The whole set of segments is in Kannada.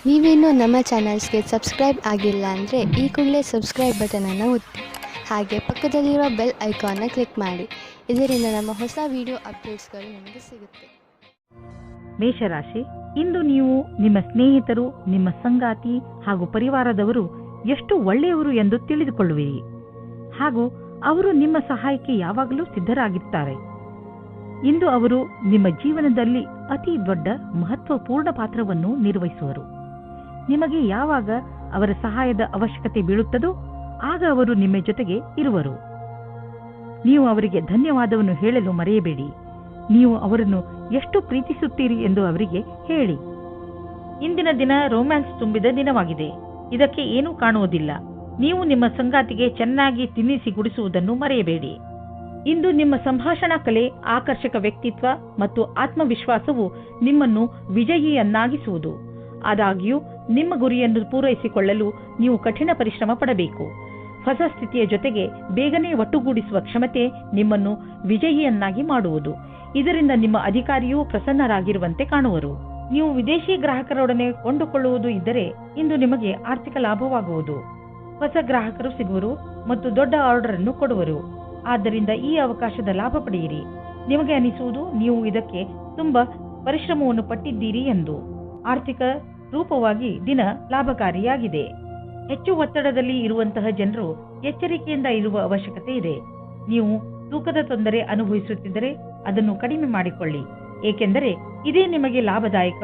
ನೀವೇನೂ ನಮ್ಮ ಚಾನಲ್ಸ್ಗೆ ಸಬ್ಸ್ಕ್ರೈಬ್ ಆಗಿಲ್ಲ ಅಂದರೆ ಈ ಕೂಡಲೇ ಸಬ್ಸ್ಕ್ರೈಬ್ ಬಟನನ್ನು ಒತ್ತಿ, ಹಾಗೆ ಪಕ್ಕದಲ್ಲಿರೋ ಬೆಲ್ ಐಕಾನ್ನ ಕ್ಲಿಕ್ ಮಾಡಿ. ಇದರಿಂದ ನಮ್ಮ ಹೊಸ ವಿಡಿಯೋ ಅಪ್ಡೇಟ್ಸ್ಗಳು ನಿಮಗೆ ಸಿಗುತ್ತೆ. ಮೇಷರಾಶಿ, ಇಂದು ನೀವು ನಿಮ್ಮ ಸ್ನೇಹಿತರು, ನಿಮ್ಮ ಸಂಗಾತಿ ಹಾಗೂ ಪರಿವಾರದವರು ಎಷ್ಟು ಒಳ್ಳೆಯವರು ಎಂದು ತಿಳಿದುಕೊಳ್ಳುವಿರಿ ಹಾಗೂ ಅವರು ನಿಮ್ಮ ಸಹಾಯಕ್ಕೆ ಯಾವಾಗಲೂ ಸಿದ್ಧರಾಗಿರ್ತಾರೆ. ಇಂದು ಅವರು ನಿಮ್ಮ ಜೀವನದಲ್ಲಿ ಅತಿ ದೊಡ್ಡ ಮಹತ್ವಪೂರ್ಣ ಪಾತ್ರವನ್ನು ನಿರ್ವಹಿಸುವರು. ನಿಮಗೆ ಯಾವಾಗ ಅವರ ಸಹಾಯದ ಅವಶ್ಯಕತೆ ಬೀಳುತ್ತದೋ ಆಗ ಅವರು ನಿಮ್ಮ ಜೊತೆಗೆ ಇರುವರು. ನೀವು ಅವರಿಗೆ ಧನ್ಯವಾದವನ್ನು ಹೇಳಲು ಮರೆಯಬೇಡಿ. ನೀವು ಅವರನ್ನು ಎಷ್ಟು ಪ್ರೀತಿಸುತ್ತೀರಿ ಎಂದು ಅವರಿಗೆ ಹೇಳಿ. ಇಂದಿನ ದಿನ ರೊಮ್ಯಾನ್ಸ್ ತುಂಬಿದ ದಿನವಾಗಿದೆ. ಇದಕ್ಕೆ ಏನೂ ಕಾಣುವುದಿಲ್ಲ. ನೀವು ನಿಮ್ಮ ಸಂಗಾತಿಗೆ ಚೆನ್ನಾಗಿ ತಿನ್ನಿಸಿ ಗುಡಿಸುವುದನ್ನು ಮರೆಯಬೇಡಿ. ಇಂದು ನಿಮ್ಮ ಸಂಭಾಷಣಾ ಕಲೆ, ಆಕರ್ಷಕ ವ್ಯಕ್ತಿತ್ವ ಮತ್ತು ಆತ್ಮವಿಶ್ವಾಸವು ನಿಮ್ಮನ್ನು ವಿಜಯಿಯನ್ನಾಗಿಸುವುದು. ಆದಾಗ್ಯೂ ನಿಮ್ಮ ಗುರಿಯನ್ನು ಪೂರೈಸಿಕೊಳ್ಳಲು ನೀವು ಕಠಿಣ ಪರಿಶ್ರಮ ಪಡಬೇಕು. ಹೊಸ ಸ್ಥಿತಿಯ ಜೊತೆಗೆ ಬೇಗನೆ ಒಟ್ಟುಗೂಡಿಸುವ ಕ್ಷಮತೆ ನಿಮ್ಮನ್ನು ವಿಜಯಿಯನ್ನಾಗಿ ಮಾಡುವುದು. ಇದರಿಂದ ನಿಮ್ಮ ಅಧಿಕಾರಿಯೂ ಪ್ರಸನ್ನರಾಗಿರುವಂತೆ ಕಾಣುವರು. ನೀವು ವಿದೇಶಿ ಗ್ರಾಹಕರೊಡನೆ ಕೊಂಡುಕೊಳ್ಳುವುದು ಇದ್ದರೆ ಇಂದು ನಿಮಗೆ ಆರ್ಥಿಕ ಲಾಭವಾಗುವುದು. ಹೊಸ ಗ್ರಾಹಕರು ಸಿಗುವರು ಮತ್ತು ದೊಡ್ಡ ಆರ್ಡರ್ ಅನ್ನು ಕೊಡುವರು. ಆದ್ದರಿಂದ ಈ ಅವಕಾಶದ ಲಾಭ ಪಡೆಯಿರಿ. ನಿಮಗೆ ಅನಿಸುವುದು ನೀವು ಇದಕ್ಕೆ ತುಂಬಾ ಪರಿಶ್ರಮವನ್ನು ಪಟ್ಟಿದ್ದೀರಿ ಎಂದು. ಆರ್ಥಿಕ ರೂಪವಾಗಿ ದಿನ ಲಾಭಕಾರಿಯಾಗಿದೆ. ಹೆಚ್ಚು ಒತ್ತಡದಲ್ಲಿ ಇರುವಂತಹ ಜನರು ಎಚ್ಚರಿಕೆಯಿಂದ ಇರುವ ಅವಶ್ಯಕತೆ ಇದೆ. ನೀವು ತೂಕದ ತೊಂದರೆ ಅನುಭವಿಸುತ್ತಿದ್ದರೆ ಅದನ್ನು ಕಡಿಮೆ ಮಾಡಿಕೊಳ್ಳಿ, ಏಕೆಂದರೆ ಇದೇ ನಿಮಗೆ ಲಾಭದಾಯಕ.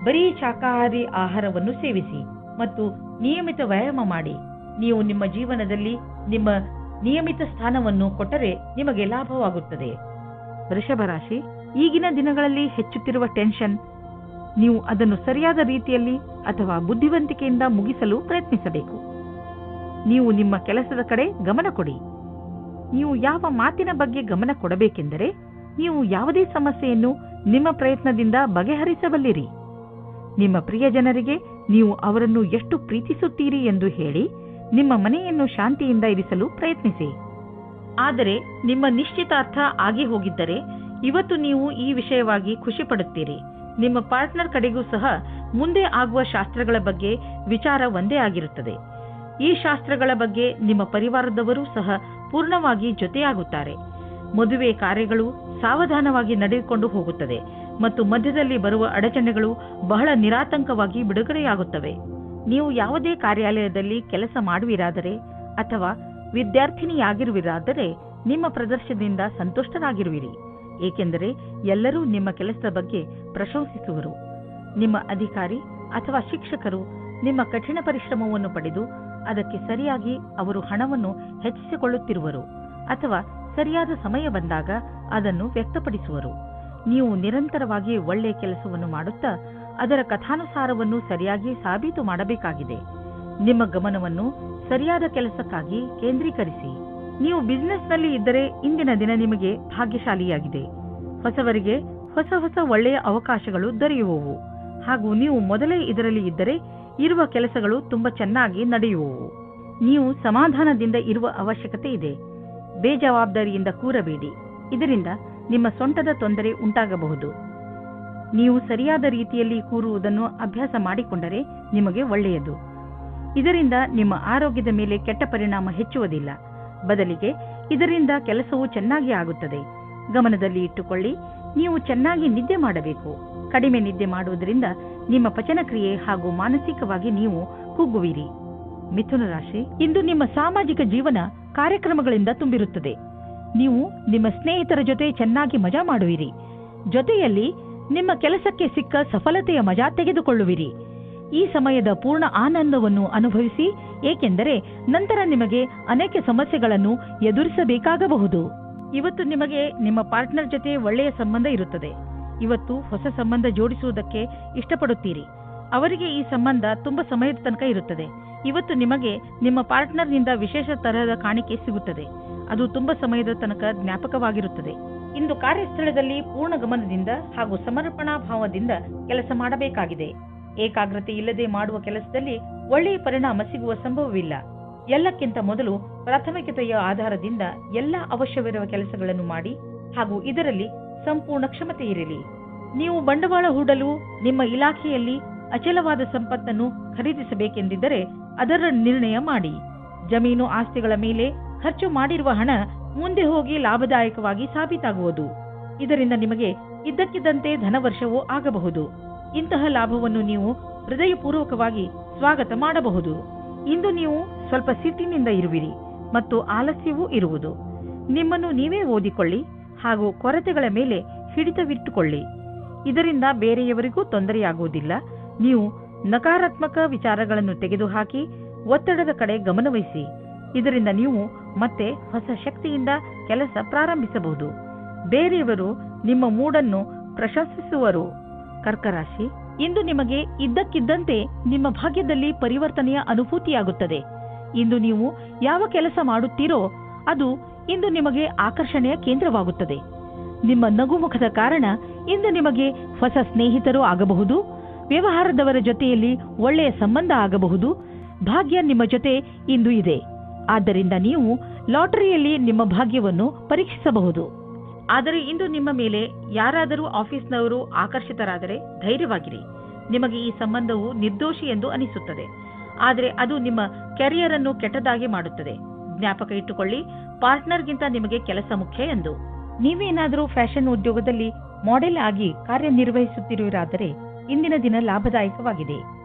ಬರೀ ಶಾಕಾಹಾರಿ ಆಹಾರವನ್ನು ಸೇವಿಸಿ ಮತ್ತು ನಿಯಮಿತ ವ್ಯಾಯಾಮ ಮಾಡಿ. ನೀವು ನಿಮ್ಮ ಜೀವನದಲ್ಲಿ ನಿಮ್ಮ ನಿಯಮಿತ ಸ್ಥಾನವನ್ನು ಕೊಟ್ಟರೆ ನಿಮಗೆ ಲಾಭವಾಗುತ್ತದೆ. ವೃಷಭ ರಾಶಿ, ಈಗಿನ ದಿನಗಳಲ್ಲಿ ಹೆಚ್ಚುತ್ತಿರುವ ಟೆನ್ಷನ್, ನೀವು ಅದನ್ನು ಸರಿಯಾದ ರೀತಿಯಲ್ಲಿ ಅಥವಾ ಬುದ್ಧಿವಂತಿಕೆಯಿಂದ ಮುಗಿಸಲು ಪ್ರಯತ್ನಿಸಬೇಕು. ನೀವು ನಿಮ್ಮ ಕೆಲಸದ ಕಡೆ ಗಮನ ಕೊಡಿ. ನೀವು ಯಾವ ಮಾತಿನ ಬಗ್ಗೆ ಗಮನ ಕೊಡಬೇಕೆಂದರೆ, ನೀವು ಯಾವುದೇ ಸಮಸ್ಯೆಯನ್ನು ನಿಮ್ಮ ಪ್ರಯತ್ನದಿಂದ ಬಗೆಹರಿಸಬಲ್ಲಿರಿ. ನಿಮ್ಮ ಪ್ರಿಯ ಜನರಿಗೆ ನೀವು ಅವರನ್ನು ಎಷ್ಟು ಪ್ರೀತಿಸುತ್ತೀರಿ ಎಂದು ಹೇಳಿ ನಿಮ್ಮ ಮನೆಯನ್ನು ಶಾಂತಿಯಿಂದ ಇರಿಸಲು ಪ್ರಯತ್ನಿಸಿ. ಆದರೆ ನಿಮ್ಮ ನಿಶ್ಚಿತಾರ್ಥ ಆಗಿ ಹೋಗಿದ್ದರೆ ಇವತ್ತು ನೀವು ಈ ವಿಷಯವಾಗಿ ಖುಷಿ ಪಡುತ್ತೀರಿ. ನಿಮ್ಮ ಪಾರ್ಟ್ನರ್ ಕಡೆಗೂ ಸಹ ಮುಂದೆ ಆಗುವ ಶಾಸ್ತ್ರಗಳ ಬಗ್ಗೆ ವಿಚಾರ ಒಂದೇ ಆಗಿರುತ್ತದೆ. ಈ ಶಾಸ್ತ್ರಗಳ ಬಗ್ಗೆ ನಿಮ್ಮ ಪರಿವಾರದವರೂ ಸಹ ಪೂರ್ಣವಾಗಿ ಜೊತೆಯಾಗುತ್ತಾರೆ. ಮದುವೆ ಕಾರ್ಯಗಳು ಸಾವಧಾನವಾಗಿ ನಡೆದುಕೊಂಡು ಹೋಗುತ್ತದೆ ಮತ್ತು ಮಧ್ಯದಲ್ಲಿ ಬರುವ ಅಡಚಣೆಗಳು ಬಹಳ ನಿರಾತಂಕವಾಗಿ ಬಿಡುಗಡೆಯಾಗುತ್ತವೆ. ನೀವು ಯಾವುದೇ ಕಾರ್ಯಾಲಯದಲ್ಲಿ ಕೆಲಸ ಮಾಡುವಿರಾದರೆ ಅಥವಾ ವಿದ್ಯಾರ್ಥಿನಿಯಾಗಿರುವಿರಾದರೆ ನಿಮ್ಮ ಪ್ರದರ್ಶನದಿಂದ ಸಂತುಷ್ಟರಾಗಿರುವಿರಿ, ಏಕೆಂದರೆ ಎಲ್ಲರೂ ನಿಮ್ಮ ಕೆಲಸದ ಬಗ್ಗೆ ಪ್ರಶಂಸಿಸುವರು. ನಿಮ್ಮ ಅಧಿಕಾರಿ ಅಥವಾ ಶಿಕ್ಷಕರು ನಿಮ್ಮ ಕಠಿಣ ಪರಿಶ್ರಮವನ್ನು ಪಡೆದು ಅದಕ್ಕೆ ಸರಿಯಾಗಿ ಅವರು ಹಣವನ್ನು ಹೆಚ್ಚಿಸಿಕೊಳ್ಳುತ್ತಿರುವರು ಅಥವಾ ಸರಿಯಾದ ಸಮಯ ಬಂದಾಗ ಅದನ್ನು ವ್ಯಕ್ತಪಡಿಸುವರು. ನೀವು ನಿರಂತರವಾಗಿ ಒಳ್ಳೆಯ ಕೆಲಸವನ್ನು ಮಾಡುತ್ತಾ ಅದರ ಕಥಾನುಸಾರವನ್ನು ಸರಿಯಾಗಿ ಸಾಬೀತು ಮಾಡಬೇಕಾಗಿದೆ. ನಿಮ್ಮ ಗಮನವನ್ನು ಸರಿಯಾದ ಕೆಲಸಕ್ಕಾಗಿ ಕೇಂದ್ರೀಕರಿಸಿ. ನೀವು ಬಿಸಿನೆಸ್ನಲ್ಲಿ ಇದ್ದರೆ ಇಂದಿನ ದಿನ ನಿಮಗೆ ಭಾಗ್ಯಶಾಲಿಯಾಗಿದೆ. ಹೊಸವರಿಗೆ ಹೊಸ ಹೊಸ ಒಳ್ಳೆಯ ಅವಕಾಶಗಳು ದೊರೆಯುವವು ಹಾಗೂ ನೀವು ಮೊದಲೇ ಇದರಲ್ಲಿ ಇದ್ದರೆ ಇರುವ ಕೆಲಸಗಳು ತುಂಬಾ ಚೆನ್ನಾಗಿ ನಡೆಯುವವು. ನೀವು ಸಮಾಧಾನದಿಂದ ಇರುವ ಅವಶ್ಯಕತೆ ಇದೆ. ಬೇಜವಾಬ್ದಾರಿಯಿಂದ ಕೂರಬೇಡಿ, ಇದರಿಂದ ನಿಮ್ಮ ಸೊಂಟದ ತೊಂದರೆ ಉಂಟಾಗಬಹುದು. ನೀವು ಸರಿಯಾದ ರೀತಿಯಲ್ಲಿ ಕೂರುವುದನ್ನು ಅಭ್ಯಾಸ ಮಾಡಿಕೊಂಡರೆ ನಿಮಗೆ ಒಳ್ಳೆಯದು. ಇದರಿಂದ ನಿಮ್ಮ ಆರೋಗ್ಯದ ಮೇಲೆ ಕೆಟ್ಟ ಪರಿಣಾಮ ಹೆಚ್ಚುವುದಿಲ್ಲ, ಬದಲಿಗೆ ಇದರಿಂದ ಕೆಲಸವು ಚೆನ್ನಾಗಿ ಆಗುತ್ತದೆ. ಗಮನದಲ್ಲಿ ಇಟ್ಟುಕೊಳ್ಳಿ, ನೀವು ಚೆನ್ನಾಗಿ ನಿದ್ದೆ ಮಾಡಬೇಕು. ಕಡಿಮೆ ನಿದ್ದೆ ಮಾಡುವುದರಿಂದ ನಿಮ್ಮ ಪಚನಕ್ರಿಯೆ ಹಾಗೂ ಮಾನಸಿಕವಾಗಿ ನೀವು ಕುಗ್ಗುವಿರಿ. ಮಿಥುನ ರಾಶಿ, ಇಂದು ನಿಮ್ಮ ಸಾಮಾಜಿಕ ಜೀವನ ಕಾರ್ಯಕ್ರಮಗಳಿಂದ ತುಂಬಿರುತ್ತದೆ. ನೀವು ನಿಮ್ಮ ಸ್ನೇಹಿತರ ಜೊತೆ ಚೆನ್ನಾಗಿ ಮಜಾ ಮಾಡುವಿರಿ. ಜೊತೆಯಲ್ಲಿ ನಿಮ್ಮ ಕೆಲಸಕ್ಕೆ ಸಿಕ್ಕ ಸಫಲತೆಯ ಮಜಾ ತೆಗೆದುಕೊಳ್ಳುವಿರಿ. ಈ ಸಮಯದ ಪೂರ್ಣ ಆನಂದವನ್ನು ಅನುಭವಿಸಿ, ಏಕೆಂದರೆ ನಂತರ ನಿಮಗೆ ಅನೇಕ ಸಮಸ್ಯೆಗಳನ್ನು ಎದುರಿಸಬೇಕಾಗಬಹುದು. ಇವತ್ತು ನಿಮಗೆ ನಿಮ್ಮ ಪಾರ್ಟ್ನರ್ ಜೊತೆ ಒಳ್ಳೆಯ ಸಂಬಂಧ ಇರುತ್ತದೆ. ಇವತ್ತು ಹೊಸ ಸಂಬಂಧ ಜೋಡಿಸುವುದಕ್ಕೆ ಇಷ್ಟಪಡುತ್ತೀರಿ. ಅವರಿಗೆ ಈ ಸಂಬಂಧ ತುಂಬಾ ಸಮಯದ ತನಕ ಇರುತ್ತದೆ. ಇವತ್ತು ನಿಮಗೆ ನಿಮ್ಮ ಪಾರ್ಟ್ನರ್ನಿಂದ ವಿಶೇಷ ತರಹದ ಕಾಣಿಕೆ ಸಿಗುತ್ತದೆ. ಅದು ತುಂಬಾ ಸಮಯದ ತನಕ ಜ್ಞಾಪಕವಾಗಿರುತ್ತದೆ. ಇಂದು ಕಾರ್ಯಸ್ಥಳದಲ್ಲಿ ಪೂರ್ಣ ಗಮನದಿಂದ ಹಾಗೂ ಸಮರ್ಪಣಾ ಭಾವದಿಂದ ಕೆಲಸ ಮಾಡಬೇಕಾಗಿದೆ. ಏಕಾಗ್ರತೆ ಇಲ್ಲದೆ ಮಾಡುವ ಕೆಲಸದಲ್ಲಿ ಒಳ್ಳೆಯ ಪರಿಣಾಮ ಸಿಗುವ ಸಂಭವವಿಲ್ಲ. ಎಲ್ಲಕ್ಕಿಂತ ಮೊದಲು ಪ್ರಾಥಮಿಕತೆಯ ಆಧಾರದಿಂದ ಎಲ್ಲ ಅವಶ್ಯವಿರುವ ಕೆಲಸಗಳನ್ನು ಮಾಡಿ ಹಾಗೂ ಇದರಲ್ಲಿ ಸಂಪೂರ್ಣ ಕ್ಷಮತೆ ಇರಲಿ. ನೀವು ಬಂಡವಾಳ ಹೂಡಲು ನಿಮ್ಮ ಇಲಾಖೆಯಲ್ಲಿ ಅಚಲವಾದ ಸಂಪತ್ತನ್ನು ಖರೀದಿಸಬೇಕೆಂದಿದ್ದರೆ ಅದರ ನಿರ್ಣಯ ಮಾಡಿ. ಜಮೀನು ಆಸ್ತಿಗಳ ಮೇಲೆ ಖರ್ಚು ಮಾಡಿರುವ ಹಣ ಮುಂದೆ ಹೋಗಿ ಲಾಭದಾಯಕವಾಗಿ ಸಾಬೀತಾಗುವುದು. ಇದರಿಂದ ನಿಮಗೆ ಇದ್ದಕ್ಕಿದ್ದಂತೆ ಧನವರ್ಷವೂ ಆಗಬಹುದು. ಇಂತಹ ಲಾಭವನ್ನು ನೀವು ಹೃದಯಪೂರ್ವಕವಾಗಿ ಸ್ವಾಗತ ಮಾಡಬಹುದು. ಇಂದು ನೀವು ಸ್ವಲ್ಪ ಸಿಟ್ಟಿನಿಂದ ಇರುವಿರಿ ಮತ್ತು ಆಲಸ್ಯವೂ ಇರುವುದು. ನಿಮ್ಮನ್ನು ನೀವೇ ಓದಿಕೊಳ್ಳಿ ಹಾಗೂ ಕೊರತೆಗಳ ಮೇಲೆ ಹಿಡಿತವಿಟ್ಟುಕೊಳ್ಳಿ. ಇದರಿಂದ ಬೇರೆಯವರಿಗೂ ತೊಂದರೆಯಾಗುವುದಿಲ್ಲ. ನೀವು ನಕಾರಾತ್ಮಕ ವಿಚಾರಗಳನ್ನು ತೆಗೆದುಹಾಕಿ ಒತ್ತಡದ ಕಡೆ ಗಮನವಹಿಸಿ. ಇದರಿಂದ ನೀವು ಮತ್ತೆ ಹೊಸ ಶಕ್ತಿಯಿಂದ ಕೆಲಸ ಪ್ರಾರಂಭಿಸಬಹುದು. ಬೇರೆಯವರು ನಿಮ್ಮ ಮೂಡನ್ನು ಪ್ರಶಂಸಿಸುವರು. ಕರ್ಕರಾಶಿ, ಇಂದು ನಿಮಗೆ ಇದ್ದಕ್ಕಿದ್ದಂತೆ ನಿಮ್ಮ ಭಾಗ್ಯದಲ್ಲಿ ಪರಿವರ್ತನೆಯ ಅನುಭೂತಿಯಾಗುತ್ತದೆ. ಇಂದು ನೀವು ಯಾವ ಕೆಲಸ ಮಾಡುತ್ತೀರೋ ಅದು ಇಂದು ನಿಮಗೆ ಆಕರ್ಷಣೆಯ ಕೇಂದ್ರವಾಗುತ್ತದೆ. ನಿಮ್ಮ ನಗುಮುಖದ ಕಾರಣ ಇಂದು ನಿಮಗೆ ಹೊಸ ಸ್ನೇಹಿತರು ಆಗಬಹುದು. ವ್ಯವಹಾರದವರ ಜೊತೆಯಲ್ಲಿ ಒಳ್ಳೆಯ ಸಂಬಂಧ ಆಗಬಹುದು. ಭಾಗ್ಯ ನಿಮ್ಮ ಜೊತೆ ಇಂದು ಇದೆ. ಆದ್ದರಿಂದ ನೀವು ಲಾಟರಿಯಲ್ಲಿ ನಿಮ್ಮ ಭಾಗ್ಯವನ್ನು ಪರೀಕ್ಷಿಸಬಹುದು. ಆದರೆ ಇಂದು ನಿಮ್ಮ ಮೇಲೆ ಯಾರಾದರೂ ಆಫೀಸ್ನವರು ಆಕರ್ಷಿತರಾದರೆ ಧೈರ್ಯವಾಗಿರಿ. ನಿಮಗೆ ಈ ಸಂಬಂಧವು ನಿರ್ದೋಷಿ ಎಂದು ಅನಿಸುತ್ತದೆ, ಆದರೆ ಅದು ನಿಮ್ಮ ಕೆರಿಯರ್ ಅನ್ನು ಕೆಟ್ಟದಾಗಿ ಮಾಡುತ್ತದೆ. ಜ್ಞಾಪಕ ಇಟ್ಟುಕೊಳ್ಳಿ, ಪಾರ್ಟ್ನರ್ಗಿಂತ ನಿಮಗೆ ಕೆಲಸ ಮುಖ್ಯ ಎಂದು. ನೀವೇನಾದರೂ ಫ್ಯಾಷನ್ ಉದ್ಯೋಗದಲ್ಲಿ ಮಾಡೆಲ್ ಆಗಿ ಕಾರ್ಯನಿರ್ವಹಿಸುತ್ತಿರುವಿರಾದರೆ ಇಂದಿನ ದಿನ ಲಾಭದಾಯಕವಾಗಿದೆ.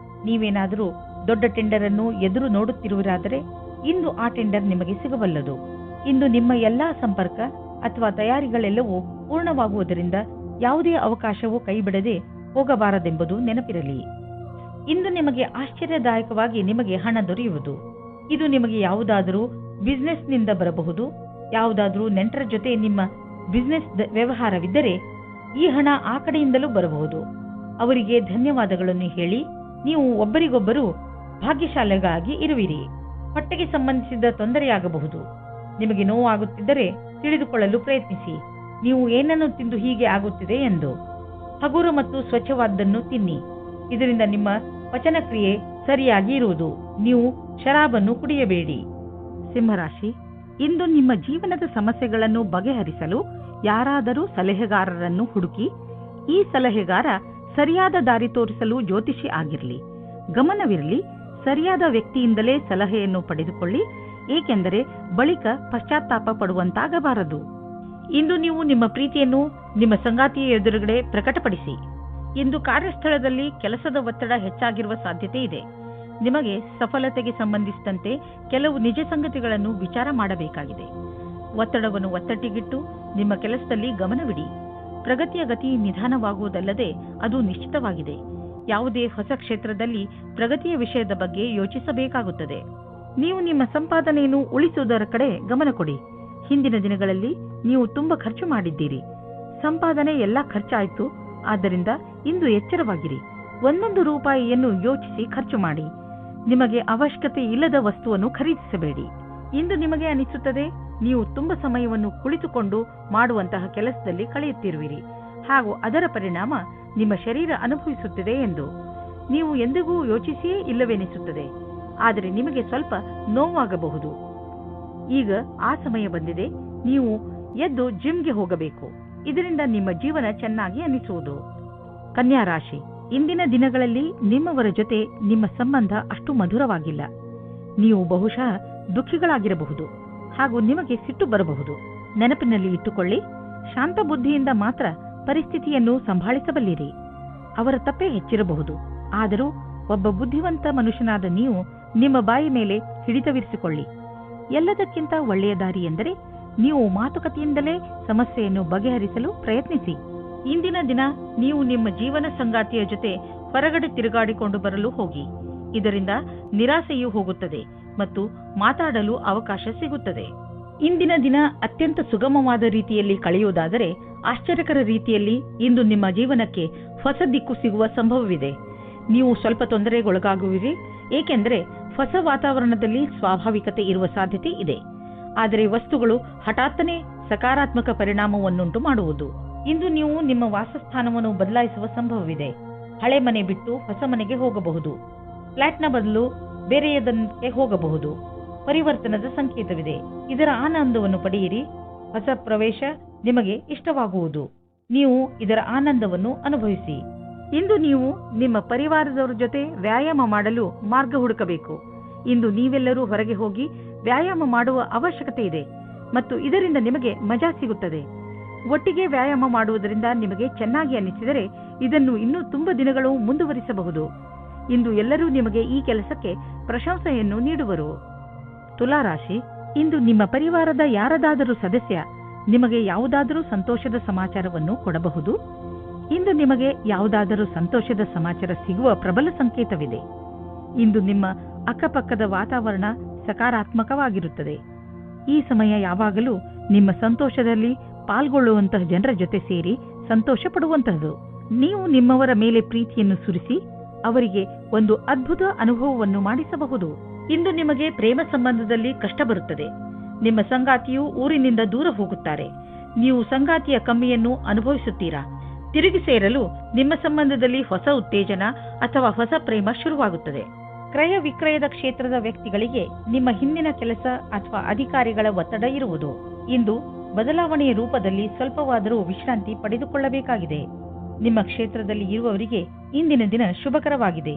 ನೀವೇನಾದರೂ ದೊಡ್ಡ ಟೆಂಡರ್ ಅನ್ನು ಎದುರು ನೋಡುತ್ತಿರುವಿರಾದರೆ ಇಂದು ಆ ಟೆಂಡರ್ ನಿಮಗೆ ಸಿಗಬಲ್ಲದು. ಇಂದು ನಿಮ್ಮ ಎಲ್ಲಾ ಸಂಪರ್ಕ ಅಥವಾ ತಯಾರಿಗಳೆಲ್ಲವೂ ಪೂರ್ಣವಾಗುವುದರಿಂದ ಯಾವುದೇ ಅವಕಾಶವೂ ಕೈಬಿಡದೆ ಹೋಗಬಾರದೆಂಬುದು ನೆನಪಿರಲಿ. ಇಂದು ನಿಮಗೆ ಆಶ್ಚರ್ಯದಾಯಕವಾಗಿ ನಿಮಗೆ ಹಣ ದೊರೆಯುವುದು. ಇದು ನಿಮಗೆ ಯಾವುದಾದರೂ ಬಿಸಿನೆಸ್ನಿಂದ ಬರಬಹುದು. ಯಾವುದಾದರೂ ನೆಂಟರ ಜೊತೆ ನಿಮ್ಮ ಬಿಸಿನೆಸ್ ವ್ಯವಹಾರವಿದ್ದರೆ ಈ ಹಣ ಆ ಕಡೆಯಿಂದಲೂ ಬರಬಹುದು. ಅವರಿಗೆ ಧನ್ಯವಾದಗಳನ್ನು ಹೇಳಿ ನೀವು ಒಬ್ಬರಿಗೊಬ್ಬರು ಭಾಗ್ಯಶಾಲಿಗಳಾಗಿ ಇರುವಿರಿ. ಹೊಟ್ಟೆಗೆ ಸಂಬಂಧಿಸಿದ ತೊಂದರೆಯಾಗಬಹುದು. ನಿಮಗೆ ನೋವಾಗುತ್ತಿದ್ದರೆ ತಿಳಿದುಕೊಳ್ಳಲು ಪ್ರಯತ್ನಿಸಿ. ನೀವು ಏನನ್ನು ತಿಂದು ಹೀಗೆ ಆಗುತ್ತಿದೆ ಎಂದು. ಹಗುರ ಮತ್ತು ಸ್ವಚ್ಛವಾದ್ದನ್ನು ತಿನ್ನಿ. ಇದರಿಂದ ನಿಮ್ಮ ಪಚನಕ್ರಿಯೆ ಸರಿಯಾಗಿ ಇರುವುದು. ನೀವು ಶರಾಬನ್ನು ಕುಡಿಯಬೇಡಿ. ಸಿಂಹರಾಶಿ, ಇಂದು ನಿಮ್ಮ ಜೀವನದ ಸಮಸ್ಯೆಗಳನ್ನು ಬಗೆಹರಿಸಲು ಯಾರಾದರೂ ಸಲಹೆಗಾರರನ್ನು ಹುಡುಕಿ. ಈ ಸಲಹೆಗಾರ ಸರಿಯಾದ ದಾರಿ ತೋರಿಸಲು ಜ್ಯೋತಿಷಿ ಆಗಿರಲಿ. ಗಮನವಿರಲಿ, ಸರಿಯಾದ ವ್ಯಕ್ತಿಯಿಂದಲೇ ಸಲಹೆಯನ್ನು ಪಡೆದುಕೊಳ್ಳಿ, ಏಕೆಂದರೆ ಬಳಿಕ ಪಶ್ಚಾತ್ತಾಪ ಪಡುವಂತಾಗಬಾರದು. ಇಂದು ನೀವು ನಿಮ್ಮ ಪ್ರೀತಿಯನ್ನು ನಿಮ್ಮ ಸಂಗಾತಿಯ ಎದುರುಗಡೆ ಪ್ರಕಟಪಡಿಸಿ. ಇಂದು ಕಾರ್ಯಸ್ಥಳದಲ್ಲಿ ಕೆಲಸದ ಒತ್ತಡ ಹೆಚ್ಚಾಗಿರುವ ಸಾಧ್ಯತೆ ಇದೆ. ನಿಮಗೆ ಸಫಲತೆಗೆ ಸಂಬಂಧಿಸಿದಂತೆ ಕೆಲವು ನಿಜ ಸಂಗತಿಗಳನ್ನು ವಿಚಾರ ಮಾಡಬೇಕಾಗಿದೆ. ಒತ್ತಡವನ್ನು ಒತ್ತಟ್ಟಿಗಿಟ್ಟು ನಿಮ್ಮ ಕೆಲಸದಲ್ಲಿ ಗಮನವಿಡಿ. ಪ್ರಗತಿಯ ಗತಿ ನಿಧಾನವಾಗುವುದಲ್ಲದೆ ಅದು ನಿಶ್ಚಿತವಾಗಿದೆ. ಯಾವುದೇ ಹೊಸ ಕ್ಷೇತ್ರದಲ್ಲಿ ಪ್ರಗತಿಯ ವಿಷಯದ ಬಗ್ಗೆ ಯೋಚಿಸಬೇಕಾಗುತ್ತದೆ. ನೀವು ನಿಮ್ಮ ಸಂಪಾದನೆಯನ್ನು ಉಳಿಸುವುದರ ಕಡೆ ಗಮನ ಕೊಡಿ. ಹಿಂದಿನ ದಿನಗಳಲ್ಲಿ ನೀವು ತುಂಬಾ ಖರ್ಚು ಮಾಡಿದ್ದೀರಿ. ಸಂಪಾದನೆ ಎಲ್ಲ ಖರ್ಚಾಯಿತು. ಆದ್ದರಿಂದ ಇಂದು ಎಚ್ಚರವಾಗಿರಿ. ಒಂದೊಂದು ರೂಪಾಯಿಯನ್ನು ಯೋಚಿಸಿ ಖರ್ಚು ಮಾಡಿ. ನಿಮಗೆ ಅವಶ್ಯಕತೆ ಇಲ್ಲದ ವಸ್ತುವನ್ನು ಖರೀದಿಸಬೇಡಿ. ಇಂದು ನಿಮಗೆ ಅನಿಸುತ್ತದೆ ನೀವು ತುಂಬಾ ಸಮಯವನ್ನು ಕುಳಿತುಕೊಂಡು ಮಾಡುವಂತಹ ಕೆಲಸದಲ್ಲಿ ಕಳೆಯುತ್ತಿರುವಿರಿ ಹಾಗೂ ಅದರ ಪರಿಣಾಮ ನಿಮ್ಮ ಶರೀರ ಅನುಭವಿಸುತ್ತಿದೆ ಎಂದು. ನೀವು ಎಂದಿಗೂ ಯೋಚಿಸಿಯೇ ಇಲ್ಲವೆನಿಸುತ್ತದೆ. ಆದರೆ ನಿಮಗೆ ಸ್ವಲ್ಪ ನೋವಾಗಬಹುದು. ಈಗ ಆ ಸಮಯ ಬಂದಿದೆ. ನೀವು ಎದ್ದು ಜಿಮ್ಗೆ ಹೋಗಬೇಕು. ಇದರಿಂದ ನಿಮ್ಮ ಜೀವನ ಚೆನ್ನಾಗಿ ಅನಿಸುವುದು. ಕನ್ಯಾ ರಾಶಿ, ಇಂದಿನ ದಿನಗಳಲ್ಲಿ ನಿಮ್ಮವರ ಜೊತೆ ನಿಮ್ಮ ಸಂಬಂಧ ಅಷ್ಟು ಮಧುರವಾಗಿಲ್ಲ. ನೀವು ಬಹುಶಃ ದುಃಖಿಗಳಾಗಿರಬಹುದು ಹಾಗೂ ನಿಮಗೆ ಸಿಟ್ಟು ಬರಬಹುದು. ನೆನಪಿನಲ್ಲಿ ಇಟ್ಟುಕೊಳ್ಳಿ, ಶಾಂತ ಬುದ್ಧಿಯಿಂದ ಮಾತ್ರ ಪರಿಸ್ಥಿತಿಯನ್ನು ಸಂಭಾಳಿಸಬಲ್ಲಿರಿ. ಅವರ ತಪ್ಪೇ ಹೆಚ್ಚಿರಬಹುದು, ಆದರೂ ಒಬ್ಬ ಬುದ್ಧಿವಂತ ಮನುಷ್ಯನಾದ ನೀವು ನಿಮ್ಮ ಬಾಯಿ ಮೇಲೆ ಹಿಡಿತವಿರಿಸಿಕೊಳ್ಳಿ. ಎಲ್ಲದಕ್ಕಿಂತ ಒಳ್ಳೆಯ ದಾರಿ ಎಂದರೆ ನೀವು ಮಾತುಕತೆಯಿಂದಲೇ ಸಮಸ್ಯೆಯನ್ನು ಬಗೆಹರಿಸಲು ಪ್ರಯತ್ನಿಸಿ. ಇಂದಿನ ದಿನ ನೀವು ನಿಮ್ಮ ಜೀವನ ಸಂಗಾತಿಯ ಜೊತೆ ಹೊರಗಡೆ ತಿರುಗಾಡಿಕೊಂಡು ಬರಲು ಹೋಗಿ. ಇದರಿಂದ ನಿರಾಸೆಯೂ ಹೋಗುತ್ತದೆ ಮತ್ತು ಮಾತಾಡಲು ಅವಕಾಶ ಸಿಗುತ್ತದೆ. ಇಂದಿನ ದಿನ ಅತ್ಯಂತ ಸುಗಮವಾದ ರೀತಿಯಲ್ಲಿ ಕಳೆಯುವುದಾದರೆ ಆಶ್ಚರ್ಯಕರ ರೀತಿಯಲ್ಲಿ ಇಂದು ನಿಮ್ಮ ಜೀವನಕ್ಕೆ ಹೊಸ ದಿಕ್ಕು ಸಿಗುವ ಸಂಭವವಿದೆ. ನೀವು ಸ್ವಲ್ಪ ತೊಂದರೆಗೊಳಗಾಗುವಿರಿ, ಏಕೆಂದರೆ ಹೊಸ ವಾತಾವರಣದಲ್ಲಿ ಸ್ವಾಭಾವಿಕತೆ ಇರುವ ಸಾಧ್ಯತೆ ಇದೆ. ಆದರೆ ವಸ್ತುಗಳು ಹಠಾತ್ತನೆ ಸಕಾರಾತ್ಮಕ ಪರಿಣಾಮವನ್ನುಂಟು ಮಾಡುವುದು. ಇಂದು ನೀವು ನಿಮ್ಮ ವಾಸಸ್ಥಾನವನ್ನು ಬದಲಾಯಿಸುವ ಸಂಭವವಿದೆ. ಹಳೆ ಮನೆ ಬಿಟ್ಟು ಹೊಸ ಮನೆಗೆ ಹೋಗಬಹುದು. ಫ್ಲಾಟ್ನ ಬದಲು ಬೇರೆಯದಕ್ಕೆ ಹೋಗಬಹುದು. ಪರಿವರ್ತನದ ಸಂಕೇತವಿದೆ. ಇದರ ಆನಂದವನ್ನು ಪಡೆಯಿರಿ. ಹೊಸ ಪ್ರವೇಶ ನಿಮಗೆ ಇಷ್ಟವಾಗುವುದು. ನೀವು ಇದರ ಆನಂದವನ್ನು ಅನುಭವಿಸಿ. ಇಂದು ನೀವು ನಿಮ್ಮ ಪರಿವಾರದವರ ಜೊತೆ ವ್ಯಾಯಾಮ ಮಾಡಲು ಮಾರ್ಗ ಹುಡುಕಬೇಕು. ಇಂದು ನೀವೆಲ್ಲರೂ ಹೊರಗೆ ಹೋಗಿ ವ್ಯಾಯಾಮ ಮಾಡುವ ಅವಶ್ಯಕತೆ ಇದೆ ಮತ್ತು ಇದರಿಂದ ನಿಮಗೆ ಮಜಾ ಸಿಗುತ್ತದೆ. ಒಟ್ಟಿಗೆ ವ್ಯಾಯಾಮ ಮಾಡುವುದರಿಂದ ನಿಮಗೆ ಚೆನ್ನಾಗಿ ಅನಿಸಿದರೆ ಇದನ್ನು ಇನ್ನೂ ತುಂಬ ದಿನಗಳು ಮುಂದುವರಿಸಬಹುದು. ಇಂದು ಎಲ್ಲರೂ ನಿಮಗೆ ಈ ಕೆಲಸಕ್ಕೆ ಪ್ರಶಂಸೆಯನ್ನು ನೀಡುವರು. ತುಲಾರಾಶಿ, ಇಂದು ನಿಮ್ಮ ಪರಿವಾರದ ಯಾರದಾದರೂ ಸದಸ್ಯ ನಿಮಗೆ ಯಾವುದಾದರೂ ಸಂತೋಷದ ಸಮಾಚಾರವನ್ನು ಕೊಡಬಹುದು. ಇಂದು ನಿಮಗೆ ಯಾವುದಾದರೂ ಸಂತೋಷದ ಸಮಾಚಾರ ಸಿಗುವ ಪ್ರಬಲ ಸಂಕೇತವಿದೆ. ಇಂದು ನಿಮ್ಮ ಅಕ್ಕಪಕ್ಕದ ವಾತಾವರಣ ಸಕಾರಾತ್ಮಕವಾಗಿರುತ್ತದೆ. ಈ ಸಮಯ ಯಾವಾಗಲೂ ನಿಮ್ಮ ಸಂತೋಷದಲ್ಲಿ ಪಾಲ್ಗೊಳ್ಳುವಂತಹ ಜನರ ಜೊತೆ ಸೇರಿ ಸಂತೋಷ ಪಡುವಂತಹದ್ದು. ನೀವು ನಿಮ್ಮವರ ಮೇಲೆ ಪ್ರೀತಿಯನ್ನು ಸುರಿಸಿ ಅವರಿಗೆ ಒಂದು ಅದ್ಭುತ ಅನುಭವವನ್ನು ಮಾಡಿಸಬಹುದು. ಇಂದು ನಿಮಗೆ ಪ್ರೇಮ ಸಂಬಂಧದಲ್ಲಿ ಕಷ್ಟ ಬರುತ್ತದೆ. ನಿಮ್ಮ ಸಂಗಾತಿಯು ಊರಿನಿಂದ ದೂರ ಹೋಗುತ್ತಾರೆ. ನೀವು ಸಂಗಾತಿಯ ಕಮ್ಮಿಯನ್ನು ಅನುಭವಿಸುತ್ತೀರಾ. ತಿರುಗಿ ಸೇರಲು ನಿಮ್ಮ ಸಂಬಂಧದಲ್ಲಿ ಹೊಸ ಉತ್ತೇಜನ ಅಥವಾ ಹೊಸ ಪ್ರೇಮ ಶುರುವಾಗುತ್ತದೆ. ಕ್ರಯ ವಿಕ್ರಯದ ಕ್ಷೇತ್ರದ ವ್ಯಕ್ತಿಗಳಿಗೆ ನಿಮ್ಮ ಹಿಂದಿನ ಕೆಲಸ ಅಥವಾ ಅಧಿಕಾರಿಗಳ ಒತ್ತಡ ಇರುವುದು. ಇಂದು ಬದಲಾವಣೆಯ ರೂಪದಲ್ಲಿ ಸ್ವಲ್ಪವಾದರೂ ವಿಶ್ರಾಂತಿ ಪಡೆದುಕೊಳ್ಳಬೇಕಾಗಿದೆ. ನಿಮ್ಮ ಕ್ಷೇತ್ರದಲ್ಲಿ ಇರುವವರಿಗೆ ಇಂದಿನ ದಿನ ಶುಭಕರವಾಗಿದೆ.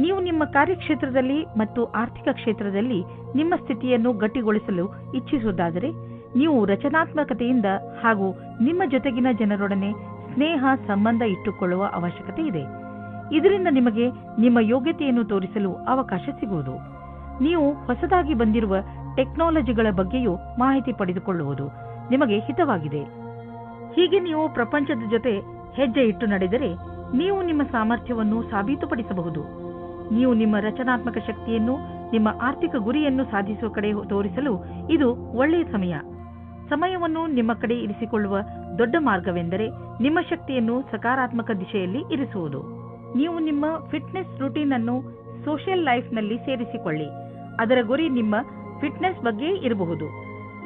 ನೀವು ನಿಮ್ಮ ಕಾರ್ಯಕ್ಷೇತ್ರದಲ್ಲಿ ಮತ್ತು ಆರ್ಥಿಕ ಕ್ಷೇತ್ರದಲ್ಲಿ ನಿಮ್ಮ ಸ್ಥಿತಿಯನ್ನು ಗಟ್ಟಿಗೊಳಿಸಲು ಇಚ್ಛಿಸುವುದಾದರೆ ನೀವು ರಚನಾತ್ಮಕತೆಯಿಂದ ಹಾಗೂ ನಿಮ್ಮ ಜೊತೆಗಿನ ಜನರೊಡನೆ ಸ್ನೇಹ ಸಂಬಂಧ ಇಟ್ಟುಕೊಳ್ಳುವ ಅವಶ್ಯಕತೆ ಇದೆ. ಇದರಿಂದ ನಿಮಗೆ ನಿಮ್ಮ ಯೋಗ್ಯತೆಯನ್ನು ತೋರಿಸಲು ಅವಕಾಶ ಸಿಗುವುದು. ನೀವು ಹೊಸದಾಗಿ ಬಂದಿರುವ ಟೆಕ್ನಾಲಜಿಗಳ ಬಗ್ಗೆಯೂ ಮಾಹಿತಿ ಪಡೆದುಕೊಳ್ಳುವುದು ನಿಮಗೆ ಹಿತವಾಗಿದೆ. ಹೀಗೆ ನೀವು ಪ್ರಪಂಚದ ಜೊತೆ ಹೆಜ್ಜೆ ಇಟ್ಟು ನಡೆದರೆ ನೀವು ನಿಮ್ಮ ಸಾಮರ್ಥ್ಯವನ್ನು ಸಾಬೀತುಪಡಿಸಬಹುದು. ನೀವು ನಿಮ್ಮ ರಚನಾತ್ಮಕ ಶಕ್ತಿಯನ್ನು ನಿಮ್ಮ ಆರ್ಥಿಕ ಗುರಿಯನ್ನು ಸಾಧಿಸುವ ಕಡೆ ತೋರಿಸಲು ಇದು ಒಳ್ಳೆಯ ಸಮಯ. ಸಮಯವನ್ನು ನಿಮ್ಮ ಕಡೆ ಇರಿಸಿಕೊಳ್ಳುವ ದೊಡ್ಡ ಮಾರ್ಗವೆಂದರೆ ನಿಮ್ಮ ಶಕ್ತಿಯನ್ನು ಸಕಾರಾತ್ಮಕ ದಿಶೆಯಲ್ಲಿ ಇರಿಸುವುದು. ನೀವು ನಿಮ್ಮ ಫಿಟ್ನೆಸ್ ರೂಟೀನ್ ಅನ್ನು ಸೋಷಿಯಲ್ ಲೈಫ್ನಲ್ಲಿ ಸೇರಿಸಿಕೊಳ್ಳಿ. ಅದರ ಗುರಿ ನಿಮ್ಮ ಫಿಟ್ನೆಸ್ ಬಗ್ಗೆ ಇರಬಹುದು.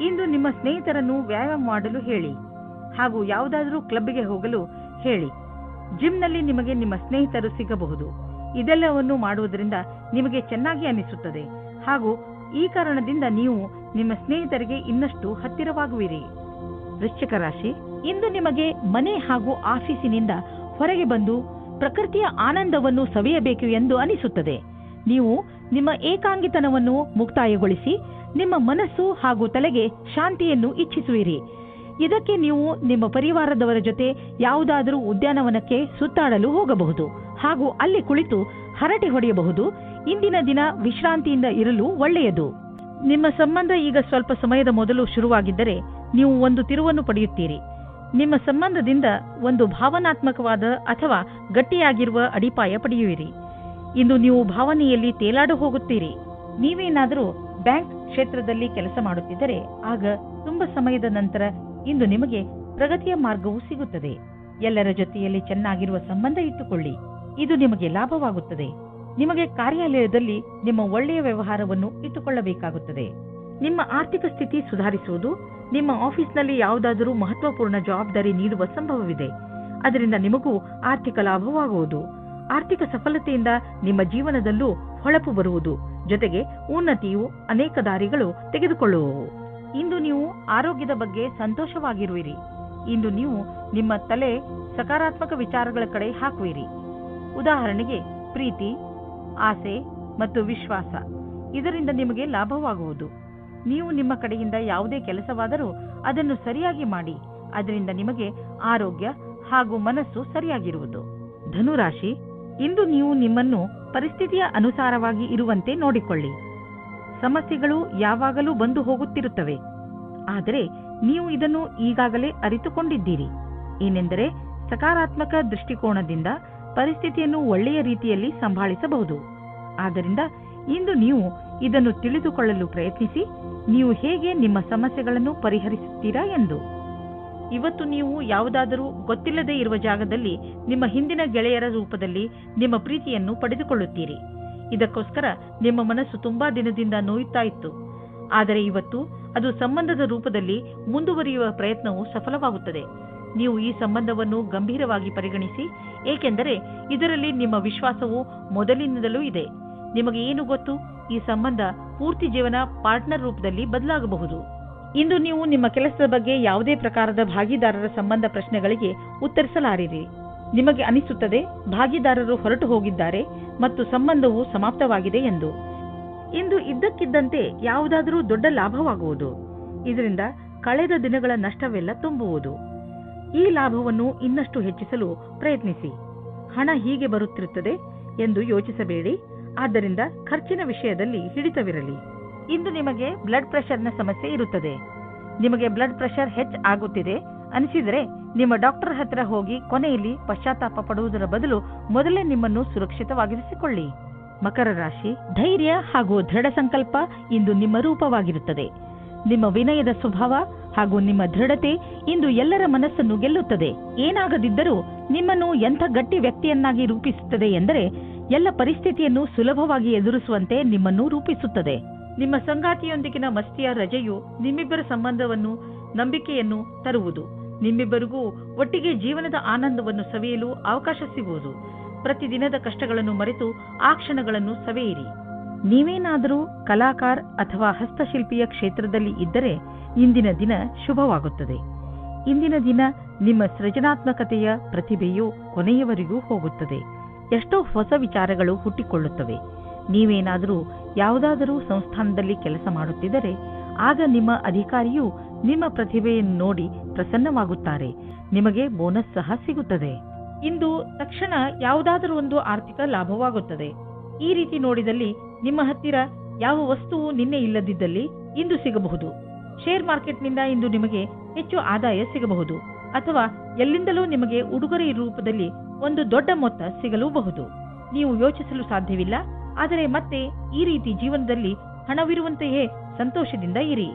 ಇಂದು ನಿಮ್ಮ ಸ್ನೇಹಿತರನ್ನು ವ್ಯಾಯಾಮ ಮಾಡಲು ಹೇಳಿ ಹಾಗೂ ಯಾವುದಾದರೂ ಕ್ಲಬ್ಗೆ ಹೋಗಲು ಹೇಳಿ. ಜಿಮ್ನಲ್ಲಿ ನಿಮಗೆ ನಿಮ್ಮ ಸ್ನೇಹಿತರು ಸಿಗಬಹುದು. ಇದೆಲ್ಲವನ್ನು ಮಾಡುವುದರಿಂದ ನಿಮಗೆ ಚೆನ್ನಾಗಿ ಅನಿಸುತ್ತದೆ ಹಾಗೂ ಈ ಕಾರಣದಿಂದ ನೀವು ನಿಮ್ಮ ಸ್ನೇಹಿತರಿಗೆ ಇನ್ನಷ್ಟು ಹತ್ತಿರವಾಗುವಿರಿ. ವೃಶ್ಚಿಕ ರಾಶಿ, ಇಂದು ನಿಮಗೆ ಮನೆ ಹಾಗೂ ಆಫೀಸಿನಿಂದ ಹೊರಗೆ ಬಂದು ಪ್ರಕೃತಿಯ ಆನಂದವನ್ನು ಸವಿಯಬೇಕು ಎಂದು ಅನಿಸುತ್ತದೆ. ನೀವು ನಿಮ್ಮ ಏಕಾಂಗಿತನವನ್ನು ಮುಕ್ತಾಯಗೊಳಿಸಿ ನಿಮ್ಮ ಮನಸ್ಸು ಹಾಗೂ ತಲೆಗೆ ಶಾಂತಿಯನ್ನು ಇಚ್ಛಿಸುವಿರಿ. ಇದಕ್ಕೆ ನೀವು ನಿಮ್ಮ ಪರಿವಾರದವರ ಜೊತೆ ಯಾವುದಾದರೂ ಉದ್ಯಾನವನಕ್ಕೆ ಸುತ್ತಾಡಲು ಹೋಗಬಹುದು ಹಾಗೂ ಅಲ್ಲಿ ಕುಳಿತು ಹರಟೆ ಹೊಡೆಯಬಹುದು. ಇಂದಿನ ದಿನ ವಿಶ್ರಾಂತಿಯಿಂದ ಇರಲು ಒಳ್ಳೆಯದು. ನಿಮ್ಮ ಸಂಬಂಧ ಈಗ ಸ್ವಲ್ಪ ಸಮಯದ ಮೊದಲು ಶುರುವಾಗಿದ್ದರೆ ನೀವು ಒಂದು ತಿರುವನ್ನು ಪಡೆಯುತ್ತೀರಿ. ನಿಮ್ಮ ಸಂಬಂಧದಿಂದ ಒಂದು ಭಾವನಾತ್ಮಕವಾದ ಅಥವಾ ಗಟ್ಟಿಯಾಗಿರುವ ಅಡಿಪಾಯ ಪಡೆಯುವಿರಿ. ಇಂದು ನೀವು ಭಾವನೆಯಲ್ಲಿ ತೇಲಾಡು ಹೋಗುತ್ತೀರಿ. ನೀವೇನಾದರೂ ಬ್ಯಾಂಕ್ ಕ್ಷೇತ್ರದಲ್ಲಿ ಕೆಲಸ ಮಾಡುತ್ತಿದ್ದರೆ ಆಗ ತುಂಬ ಸಮಯದ ನಂತರ ಇಂದು ನಿಮಗೆ ಪ್ರಗತಿಯ ಮಾರ್ಗವು ಸಿಗುತ್ತದೆ. ಎಲ್ಲರ ಜೊತೆಯಲ್ಲಿ ಚೆನ್ನಾಗಿರುವ ಸಂಬಂಧ ಇಟ್ಟುಕೊಳ್ಳಿ. ಇದು ನಿಮಗೆ ಲಾಭವಾಗುತ್ತದೆ. ನಿಮಗೆ ಕಾರ್ಯಾಲಯದಲ್ಲಿ ನಿಮ್ಮ ಒಳ್ಳೆಯ ವ್ಯವಹಾರವನ್ನು ಇಟ್ಟುಕೊಳ್ಳಬೇಕಾಗುತ್ತದೆ. ನಿಮ್ಮ ಆರ್ಥಿಕ ಸ್ಥಿತಿ ಸುಧಾರಿಸುವುದು. ನಿಮ್ಮ ಆಫೀಸ್ನಲ್ಲಿ ಯಾವುದಾದರೂ ಮಹತ್ವಪೂರ್ಣ ಜವಾಬ್ದಾರಿ ನೀಡುವ ಸಂಭವವಿದೆ. ಅದರಿಂದ ನಿಮಗೂ ಆರ್ಥಿಕ ಲಾಭವಾಗುವುದು. ಆರ್ಥಿಕ ಸಫಲತೆಯಿಂದ ನಿಮ್ಮ ಜೀವನದಲ್ಲೂ ಹೊಳಪು ಬರುವುದು. ಜೊತೆಗೆ ಉನ್ನತಿಯು ಅನೇಕ ದಾರಿಗಳು ತೆಗೆದುಕೊಳ್ಳುವವು. ಇಂದು ನೀವು ಆರೋಗ್ಯದ ಬಗ್ಗೆ ಸಂತೋಷವಾಗಿರುವಿರಿ. ಇಂದು ನೀವು ನಿಮ್ಮ ತಲೆ ಸಕಾರಾತ್ಮಕ ವಿಚಾರಗಳ ಕಡೆ ಹಾಕುವಿರಿ. ಉದಾಹರಣೆಗೆ ಪ್ರೀತಿ, ಆಸೆ ಮತ್ತು ವಿಶ್ವಾಸ. ಇದರಿಂದ ನಿಮಗೆ ಲಾಭವಾಗುವುದು. ನೀವು ನಿಮ್ಮ ಕಡೆಯಿಂದ ಯಾವುದೇ ಕೆಲಸವಾದರೂ ಅದನ್ನು ಸರಿಯಾಗಿ ಮಾಡಿ. ಅದರಿಂದ ನಿಮಗೆ ಆರೋಗ್ಯ ಹಾಗೂ ಮನಸ್ಸು ಸರಿಯಾಗಿರುವುದು. ಧನುರಾಶಿ, ಇಂದು ನೀವು ನಿಮ್ಮನ್ನು ಪರಿಸ್ಥಿತಿಯ ಅನುಸಾರವಾಗಿ ಇರುವಂತೆ ನೋಡಿಕೊಳ್ಳಿ. ಸಮಸ್ಯೆಗಳು ಯಾವಾಗಲೂ ಬಂದು ಹೋಗುತ್ತಿರುತ್ತವೆ. ಆದರೆ ನೀವು ಇದನ್ನು ಈಗಾಗಲೇ ಅರಿತುಕೊಂಡಿದ್ದೀರಿ. ಏನೆಂದರೆ ಸಕಾರಾತ್ಮಕ ದೃಷ್ಟಿಕೋನದಿಂದ ಪರಿಸ್ಥಿತಿಯನ್ನು ಒಳ್ಳೆಯ ರೀತಿಯಲ್ಲಿ ಸಂಭಾಳಿಸಬಹುದು. ಆದ್ದರಿಂದ ಇಂದು ನೀವು ಇದನ್ನು ತಿಳಿದುಕೊಳ್ಳಲು ಪ್ರಯತ್ನಿಸಿ. ನೀವು ಹೇಗೆ ನಿಮ್ಮ ಸಮಸ್ಯೆಗಳನ್ನು ಪರಿಹರಿಸುತ್ತೀರಾ ಎಂದು. ಇವತ್ತು ನೀವು ಯಾವುದಾದರೂ ಗೊತ್ತಿಲ್ಲದೆ ಇರುವ ಜಾಗದಲ್ಲಿ ನಿಮ್ಮ ಹಿಂದಿನ ಗೆಳೆಯರ ರೂಪದಲ್ಲಿ ನಿಮ್ಮ ಪ್ರೀತಿಯನ್ನು ಪಡೆದುಕೊಳ್ಳುತ್ತೀರಿ. ಇದಕ್ಕೋಸ್ಕರ ನಿಮ್ಮ ಮನಸ್ಸು ತುಂಬಾ ದಿನದಿಂದ ನೋಯುತ್ತಾ ಇತ್ತು. ಆದರೆ ಇವತ್ತು ಅದು ಸಂಬಂಧದ ರೂಪದಲ್ಲಿ ಮುಂದುವರಿಯುವ ಪ್ರಯತ್ನವು ಸಫಲವಾಗುತ್ತದೆ. ನೀವು ಈ ಸಂಬಂಧವನ್ನು ಗಂಭೀರವಾಗಿ ಪರಿಗಣಿಸಿ, ಏಕೆಂದರೆ ಇದರಲ್ಲಿ ನಿಮ್ಮ ವಿಶ್ವಾಸವು ಮೊದಲಿನಿಂದಲೂ ಇದೆ. ನಿಮಗೆ ಏನು ಗೊತ್ತು, ಈ ಸಂಬಂಧ ಪೂರ್ತಿ ಜೀವನ ಪಾರ್ಟ್ನರ್ ರೂಪದಲ್ಲಿ ಬದಲಾಗಬಹುದು. ಇಂದು ನೀವು ನಿಮ್ಮ ಕೆಲಸದ ಬಗ್ಗೆ ಯಾವುದೇ ಪ್ರಕಾರದ ಭಾಗಿದಾರರ ಸಂಬಂಧ ಪ್ರಶ್ನೆಗಳಿಗೆ ಉತ್ತರಿಸಲಾರಿರಿ. ನಿಮಗೆ ಅನಿಸುತ್ತದೆ ಭಾಗಿದಾರರು ಹೊರಟು ಹೋಗಿದ್ದಾರೆ ಮತ್ತು ಸಂಬಂಧವು ಸಮಾಪ್ತವಾಗಿದೆ ಎಂದು. ಇಂದು ಇದ್ದಕ್ಕಿದ್ದಂತೆ ಯಾವುದಾದರೂ ದೊಡ್ಡ ಲಾಭವಾಗುವುದು. ಇದರಿಂದ ಕಳೆದ ದಿನಗಳ ನಷ್ಟವೆಲ್ಲ ತುಂಬುವುದು. ಈ ಲಾಭವನ್ನು ಇನ್ನಷ್ಟು ಹೆಚ್ಚಿಸಲು ಪ್ರಯತ್ನಿಸಿ. ಹಣ ಹೀಗೆ ಬರುತ್ತಿರುತ್ತದೆ ಎಂದು ಯೋಚಿಸಬೇಡಿ. ಆದ್ದರಿಂದ ಖರ್ಚಿನ ವಿಷಯದಲ್ಲಿ ಹಿಡಿತವಿರಲಿ. ಇಂದು ನಿಮಗೆ ಬ್ಲಡ್ ಪ್ರೆಷರ್ನ ಸಮಸ್ಯೆ ಇರುತ್ತದೆ. ನಿಮಗೆ ಬ್ಲಡ್ ಪ್ರೆಷರ್ ಆಗುತ್ತಿದೆ ಅನಿಸಿದರೆ ನಿಮ್ಮ ಡಾಕ್ಟರ್ ಹತ್ರ ಹೋಗಿ ಕೊನೆಯಲ್ಲಿ ಪಶ್ಚಾತ್ತಾಪ ಪಡುವುದರ ಬದಲು ಮೊದಲೇ ನಿಮ್ಮನ್ನು ಸುರಕ್ಷಿತವಾಗಿರಿಸಿಕೊಳ್ಳಿ. ಮಕರ ರಾಶಿ, ಧೈರ್ಯ ಹಾಗೂ ದೃಢ ಸಂಕಲ್ಪ ಇಂದು ನಿಮ್ಮ ರೂಪವಾಗಿರುತ್ತದೆ. ನಿಮ್ಮ ವಿನಯದ ಸ್ವಭಾವ ಹಾಗೂ ನಿಮ್ಮ ದೃಢತೆ ಇಂದು ಎಲ್ಲರ ಮನಸ್ಸನ್ನು ಗೆಲ್ಲುತ್ತದೆ. ಏನಾಗದಿದ್ದರೂ ನಿಮ್ಮನ್ನು ಎಂಥ ಗಟ್ಟಿ ವ್ಯಕ್ತಿಯನ್ನಾಗಿ ರೂಪಿಸುತ್ತದೆ ಎಂದರೆ ಎಲ್ಲ ಪರಿಸ್ಥಿತಿಯನ್ನು ಸುಲಭವಾಗಿ ಎದುರಿಸುವಂತೆ ನಿಮ್ಮನ್ನು ರೂಪಿಸುತ್ತದೆ. ನಿಮ್ಮ ಸಂಗಾತಿಯೊಂದಿಗಿನ ಮಸ್ತಿಯ ರಜೆಯು ನಿಮ್ಮಿಬ್ಬರ ಸಂಬಂಧವನ್ನು ನಂಬಿಕೆಯನ್ನು ತರುವುದು. ನಿಮ್ಮಿಬ್ಬರಿಗೂ ಒಟ್ಟಿಗೆ ಜೀವನದ ಆನಂದವನ್ನು ಸವಿಯಲು ಅವಕಾಶ ಸಿಗುವುದು. ಪ್ರತಿದಿನದ ಕಷ್ಟಗಳನ್ನು ಮರೆತು ಆ ಕ್ಷಣಗಳನ್ನು ಸವಿಯಿರಿ. ನೀವೇನಾದರೂ ಕಲಾಕಾರ ಅಥವಾ ಹಸ್ತಶಿಲ್ಪಿಯ ಕ್ಷೇತ್ರದಲ್ಲಿ ಇದ್ದರೆ ಇಂದಿನ ದಿನ ಶುಭವಾಗುತ್ತದೆ. ಇಂದಿನ ದಿನ ನಿಮ್ಮ ಸೃಜನಾತ್ಮಕತೆಯ ಪ್ರತಿಭೆಯು ಕೊನೆಯವರೆಗೂ ಹೋಗುತ್ತದೆ. ಎಷ್ಟೋ ಹೊಸ ವಿಚಾರಗಳು ಹುಟ್ಟಿಕೊಳ್ಳುತ್ತವೆ. ನೀವೇನಾದರೂ ಯಾವುದಾದರೂ ಸಂಸ್ಥಾನದಲ್ಲಿ ಕೆಲಸ ಮಾಡುತ್ತಿದ್ದರೆ ಆಗ ನಿಮ್ಮ ಅಧಿಕಾರಿಯು ನಿಮ್ಮ ಪ್ರತಿಭೆಯನ್ನು ನೋಡಿ ಪ್ರಸನ್ನವಾಗುತ್ತಾರೆ. ನಿಮಗೆ ಬೋನಸ್ ಸಹ ಸಿಗುತ್ತದೆ. ಇಂದು ತಕ್ಷಣ ಯಾವುದಾದರೂ ಒಂದು ಆರ್ಥಿಕ ಲಾಭವಾಗುತ್ತದೆ. ಈ ರೀತಿ ನೋಡಿದಲ್ಲಿ ನಿಮ್ಮ ಹತ್ತಿರ ಯಾವ ವಸ್ತುವು ನಿನ್ನೆ ಇಲ್ಲದಿದ್ದಲ್ಲಿ ಇಂದು ಸಿಗಬಹುದು. ಶೇರ್ ಮಾರ್ಕೆಟ್ನಿಂದ ಇಂದು ನಿಮಗೆ ಹೆಚ್ಚು ಆದಾಯ ಸಿಗಬಹುದು. ಅಥವಾ ಎಲ್ಲಿಂದಲೂ ನಿಮಗೆ ಉಡುಗೊರೆ ರೂಪದಲ್ಲಿ ಒಂದು ದೊಡ್ಡ ಮೊತ್ತ ಸಿಗಲೂಬಹುದು. ನೀವು ಯೋಚಿಸಲು ಸಾಧ್ಯವಿಲ್ಲ. ಆದರೆ ಮತ್ತೆ ಈ ರೀತಿ ಜೀವನದಲ್ಲಿ ಹಣವಿರುವಂತೆಯೇ ಸಂತೋಷದಿಂದ ಇರಿ.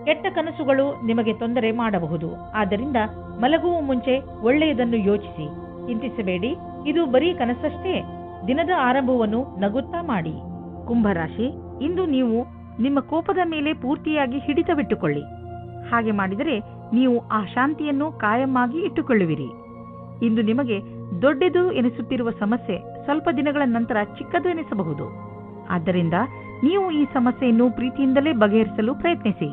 ಕೆಟ್ಟ ಕನಸುಗಳು ನಿಮಗೆ ತೊಂದರೆ ಮಾಡಬಹುದು. ಆದ್ದರಿಂದ ಮಲಗುವ ಮುಂಚೆ ಒಳ್ಳೆಯದನ್ನು ಯೋಚಿಸಿ. ಚಿಂತಿಸಬೇಡಿ, ಇದು ಬರೀ ಕನಸಷ್ಟೇ. ದಿನದ ಆರಂಭವನ್ನು ನಗುತ್ತಾ ಮಾಡಿ. ಕುಂಭರಾಶಿ, ಇಂದು ನೀವು ನಿಮ್ಮ ಕೋಪದ ಮೇಲೆ ಪೂರ್ತಿಯಾಗಿ ಹಿಡಿತವಿಟ್ಟುಕೊಳ್ಳಿ. ಹಾಗೆ ಮಾಡಿದರೆ ನೀವು ಆ ಶಾಂತಿಯನ್ನು ಕಾಯಮ್ಮಾಗಿ ಇಟ್ಟುಕೊಳ್ಳುವಿರಿ. ಇಂದು ನಿಮಗೆ ದೊಡ್ಡದು ಎನಿಸುತ್ತಿರುವ ಸಮಸ್ಯೆ ಸ್ವಲ್ಪ ದಿನಗಳ ನಂತರ ಚಿಕ್ಕದು ಎನಿಸಬಹುದು. ಆದ್ದರಿಂದ ನೀವು ಈ ಸಮಸ್ಯೆಯನ್ನು ಪ್ರೀತಿಯಿಂದಲೇ ಬಗೆಹರಿಸಲು ಪ್ರಯತ್ನಿಸಿ.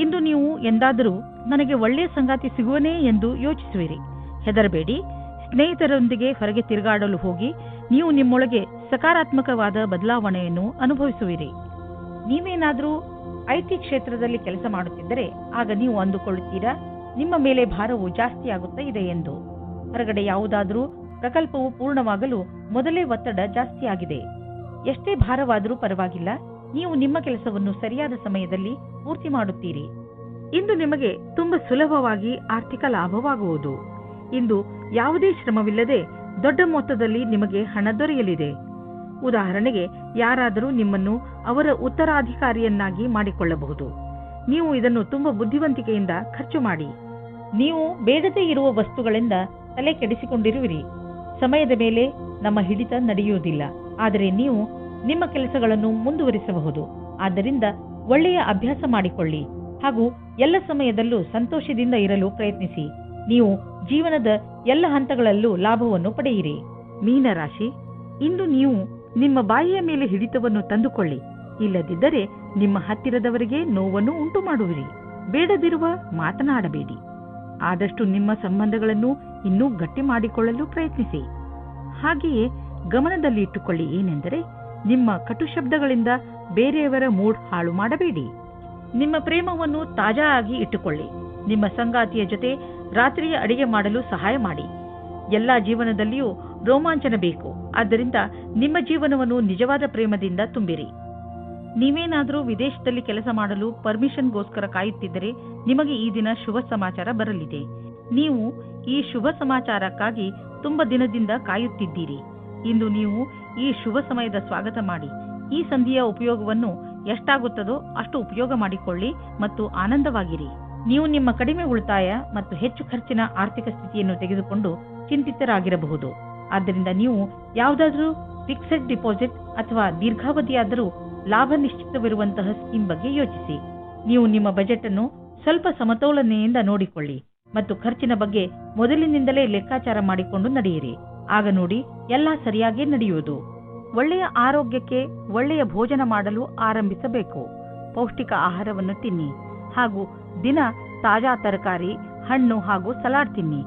ಇಂದು ನೀವು ಎಂದಾದರೂ ನನಗೆ ಒಳ್ಳೆಯ ಸಂಗಾತಿ ಸಿಗುವನೇ ಎಂದು ಯೋಚಿಸುವಿರಿ. ಹೆದರಬೇಡಿ. ಸ್ನೇಹಿತರೊಂದಿಗೆ ಹೊರಗೆ ತಿರುಗಾಡಲು ಹೋಗಿ ನೀವು ನಿಮ್ಮೊಳಗೆ ಸಕಾರಾತ್ಮಕವಾದ ಬದಲಾವಣೆಯನ್ನು ಅನುಭವಿಸುವಿರಿ. ನೀವೇನಾದರೂ ಐಟಿ ಕ್ಷೇತ್ರದಲ್ಲಿ ಕೆಲಸ ಮಾಡುತ್ತಿದ್ದರೆ ಆಗ ನೀವು ಅಂದುಕೊಳ್ಳುತ್ತೀರಾ ನಿಮ್ಮ ಮೇಲೆ ಭಾರವು ಜಾಸ್ತಿಯಾಗುತ್ತಾ ಇದೆ ಎಂದು. ಹೊರಗಡೆ ಯಾವುದಾದರೂ ಪ್ರಕಲ್ಪವು ಪೂರ್ಣವಾಗಲು ಮೊದಲೇ ಒತ್ತಡ ಜಾಸ್ತಿಯಾಗಿದೆ. ಎಷ್ಟೇ ಭಾರವಾದರೂ ಪರವಾಗಿಲ್ಲ, ನೀವು ನಿಮ್ಮ ಕೆಲಸವನ್ನು ಸರಿಯಾದ ಸಮಯದಲ್ಲಿ ಪೂರ್ತಿ ಮಾಡುತ್ತೀರಿ. ಇಂದು ನಿಮಗೆ ತುಂಬಾ ಸುಲಭವಾಗಿ ಆರ್ಥಿಕ ಲಾಭವಾಗುವುದು. ಇಂದು ಯಾವುದೇ ಶ್ರಮವಿಲ್ಲದೆ ದೊಡ್ಡ ಮೊತ್ತದಲ್ಲಿ ನಿಮಗೆ ಹಣ ದೊರೆಯಲಿದೆ. ಉದಾಹರಣೆಗೆ ಯಾರಾದರೂ ನಿಮ್ಮನ್ನು ಅವರ ಉತ್ತರಾಧಿಕಾರಿಯನ್ನಾಗಿ ಮಾಡಿಕೊಳ್ಳಬಹುದು. ನೀವು ಇದನ್ನು ತುಂಬಾ ಬುದ್ಧಿವಂತಿಕೆಯಿಂದ ಖರ್ಚು ಮಾಡಿ. ನೀವು ಬೇಡದೇ ಇರುವ ವಸ್ತುಗಳಿಂದ ತಲೆ ಕೆಡಿಸಿಕೊಂಡಿರುವಿರಿ. ಸಮಯದ ಮೇಲೆ ನಮ್ಮ ಹಿಡಿತ ನಡೆಯುವುದಿಲ್ಲ. ಆದರೆ ನೀವು ನಿಮ್ಮ ಕೆಲಸಗಳನ್ನು ಮುಂದುವರಿಸಬಹುದು. ಆದ್ದರಿಂದ ಒಳ್ಳೆಯ ಅಭ್ಯಾಸ ಮಾಡಿಕೊಳ್ಳಿ ಹಾಗೂ ಎಲ್ಲ ಸಮಯದಲ್ಲೂ ಸಂತೋಷದಿಂದ ಇರಲು ಪ್ರಯತ್ನಿಸಿ. ನೀವು ಜೀವನದ ಎಲ್ಲ ಹಂತಗಳಲ್ಲೂ ಲಾಭವನ್ನು ಪಡೆಯಿರಿ. ಮೀನರಾಶಿ, ಇಂದು ನೀವು ನಿಮ್ಮ ಬಾಯಿಯ ಮೇಲೆ ಹಿಡಿತವನ್ನು ತಂದುಕೊಳ್ಳಿ. ಇಲ್ಲದಿದ್ದರೆ ನಿಮ್ಮ ಹತ್ತಿರದವರಿಗೆ ನೋವನ್ನು ಉಂಟು ಮಾಡುವಿರಿ. ಬೇಡದಿರುವ ಮಾತನಾಡಬೇಡಿ. ಆದಷ್ಟು ನಿಮ್ಮ ಸಂಬಂಧಗಳನ್ನು ಇನ್ನೂ ಗಟ್ಟಿ ಮಾಡಿಕೊಳ್ಳಲು ಪ್ರಯತ್ನಿಸಿ. ಹಾಗೆಯೇ ಗಮನದಲ್ಲಿ ಇಟ್ಟುಕೊಳ್ಳಿ ಏನೆಂದರೆ ನಿಮ್ಮ ಕಟು ಶಬ್ದಗಳಿಂದ ಬೇರೆಯವರ ಮೂಡ್ ಹಾಳು ಮಾಡಬೇಡಿ. ನಿಮ್ಮ ಪ್ರೇಮವನ್ನು ತಾಜಾ ಆಗಿ ಇಟ್ಟುಕೊಳ್ಳಿ. ನಿಮ್ಮ ಸಂಗಾತಿಯ ಜೊತೆ ರಾತ್ರಿಯ ಅಡಿಗೆ ಮಾಡಲು ಸಹಾಯ ಮಾಡಿ. ಎಲ್ಲಾ ಜೀವನದಲ್ಲಿಯೂ ರೋಮಾಂಚನ ಬೇಕು. ಆದ್ದರಿಂದ ನಿಮ್ಮ ಜೀವನವನ್ನು ನಿಜವಾದ ಪ್ರೇಮದಿಂದ ತುಂಬಿರಿ. ನೀವೇನಾದರೂ ವಿದೇಶದಲ್ಲಿ ಕೆಲಸ ಮಾಡಲು ಪರ್ಮಿಷನ್ಗೋಸ್ಕರ ಕಾಯುತ್ತಿದ್ದರೆ ನಿಮಗೆ ಈ ದಿನ ಶುಭ ಸಮಾಚಾರ ಬರಲಿದೆ. ನೀವು ಈ ಶುಭ ಸಮಾಚಾರಕ್ಕಾಗಿ ತುಂಬಾ ದಿನದಿಂದ ಕಾಯುತ್ತಿದ್ದೀರಿ. ಇಂದು ನೀವು ಈ ಶುಭ ಸಮಯದ ಸ್ವಾಗತ ಮಾಡಿ. ಈ ಸಂಧಿಯ ಉಪಯೋಗವನ್ನು ಎಷ್ಟಾಗುತ್ತದೋ ಅಷ್ಟು ಉಪಯೋಗ ಮಾಡಿಕೊಳ್ಳಿ ಮತ್ತು ಆನಂದವಾಗಿರಿ. ನೀವು ನಿಮ್ಮ ಕಡಿಮೆ ಉಳಿತಾಯ ಮತ್ತು ಹೆಚ್ಚು ಖರ್ಚಿನ ಆರ್ಥಿಕ ಸ್ಥಿತಿಯನ್ನು ತೆಗೆದುಕೊಂಡು ಚಿಂತಿತರಾಗಿರಬಹುದು. ಆದ್ದರಿಂದ ನೀವು ಯಾವುದಾದರೂ ಫಿಕ್ಸೆಡ್ ಡಿಪಾಸಿಟ್ ಅಥವಾ ದೀರ್ಘಾವಧಿಯಾದರೂ ಲಾಭ ನಿಶ್ಚಿತವಿರುವಂತಹ ಸ್ಕೀಮ್ ಬಗ್ಗೆ ಯೋಚಿಸಿ. ನೀವು ನಿಮ್ಮ ಬಜೆಟ್ ಅನ್ನು ಸ್ವಲ್ಪ ಸಮತೋಲನೆಯಿಂದ ನೋಡಿಕೊಳ್ಳಿ ಮತ್ತು ಖರ್ಚಿನ ಬಗ್ಗೆ ಮೊದಲಿನಿಂದಲೇ ಲೆಕ್ಕಾಚಾರ ಮಾಡಿಕೊಂಡು ನಡೆಯಿರಿ. ಆಗ ನೋಡಿ ಎಲ್ಲ ಸರಿಯಾಗಿ ನಡೆಯುವುದು. ಒಳ್ಳೆಯ ಆರೋಗ್ಯಕ್ಕೆ ಒಳ್ಳೆಯ ಭೋಜನ ಮಾಡಲು ಆರಂಭಿಸಬೇಕು. ಪೌಷ್ಟಿಕ ಆಹಾರವನ್ನು ತಿನ್ನಿ ಹಾಗೂ ದಿನ ತಾಜಾ ತರಕಾರಿ, ಹಣ್ಣು ಹಾಗೂ ಸಲಾಡ್ ತಿನ್ನಿ.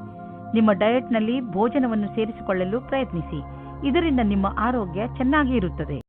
ನಿಮ್ಮ ಡಯಟ್ನಲ್ಲಿ ಭೋಜನವನ್ನು ಸೇರಿಸಿಕೊಳ್ಳಲು ಪ್ರಯತ್ನಿಸಿ. ಇದರಿಂದ ನಿಮ್ಮ ಆರೋಗ್ಯ ಚೆನ್ನಾಗಿ ಇರುತ್ತದೆ.